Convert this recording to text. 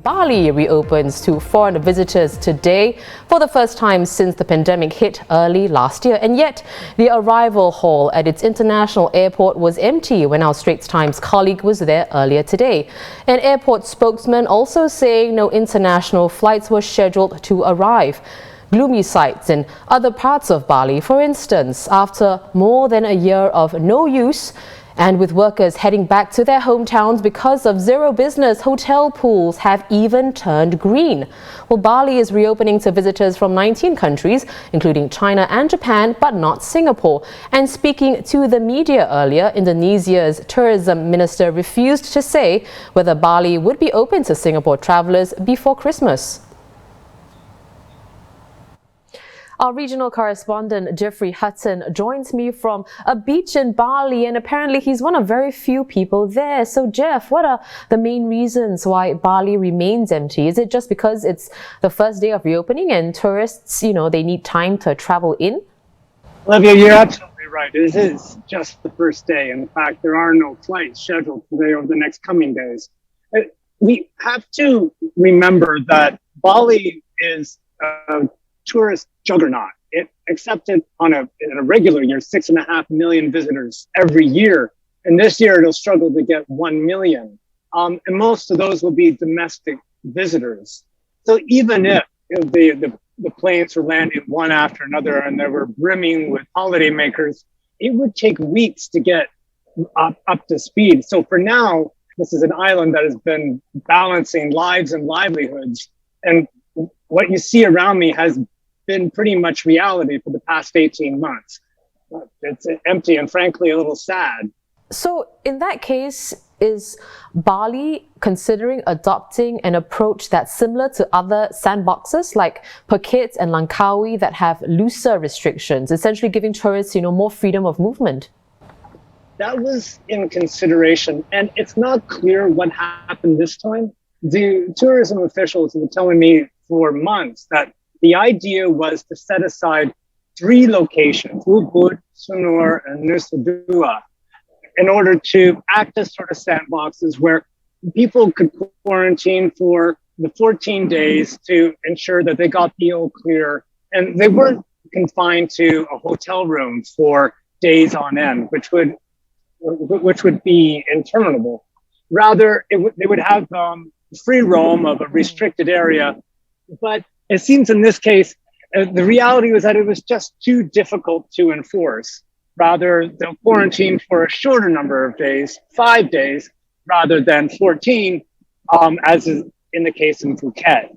Bali reopens to foreign visitors today for the first time since the pandemic hit early last year. And yet, the arrival hall at its international airport was empty when our Straits Times colleague was there earlier today. An airport spokesman also saying no international flights were scheduled to arrive. Gloomy sights in other parts of Bali, for instance, after more than a year of no use. And with workers heading back to their hometowns because of zero business, hotel pools have even turned green. Well, Bali is reopening to visitors from 19 countries, including China and Japan, but not Singapore. And speaking to the media earlier, Indonesia's tourism minister refused to say whether Bali would be open to Singapore travelers before Christmas. Our regional correspondent, Jeffrey Hutton, joins me from a beach in Bali, and apparently he's one of very few people there. So, Jeff, what are the main reasons why Bali remains empty? Is it just because it's the first day of reopening and tourists, they need time to travel in? Olivia, you're absolutely right. It is just the first day. In fact, there are no flights scheduled today or the next coming days. We have to remember that Bali is tourist juggernaut. It accepted in a regular year 6.5 million visitors every year, and this year it'll struggle to get 1 million. And most of those will be domestic visitors. So even if the planes were landing one after another and they were brimming with holidaymakers, it would take weeks to get up to speed. So for now, this is an island that has been balancing lives and livelihoods, and what you see around me has been pretty much reality for the past 18 months. It's empty and frankly a little sad. So in that case, is Bali considering adopting an approach that's similar to other sandboxes like Phuket and Langkawi that have looser restrictions, essentially giving tourists, more freedom of movement? That was in consideration, and it's not clear what happened this time. The tourism officials were telling me for months that the idea was to set aside 3 locations, Ubud, Sunur, and Nusa Dua, in order to act as sort of sandboxes where people could quarantine for the 14 days to ensure that they got the all clear, and they weren't confined to a hotel room for days on end, which would be interminable. Rather, they would have free roam of a restricted area. But it seems in this case, the reality was that it was just too difficult to enforce. Rather, they'll quarantine for a shorter number of days, 5 days, rather than 14, as is in the case in Phuket.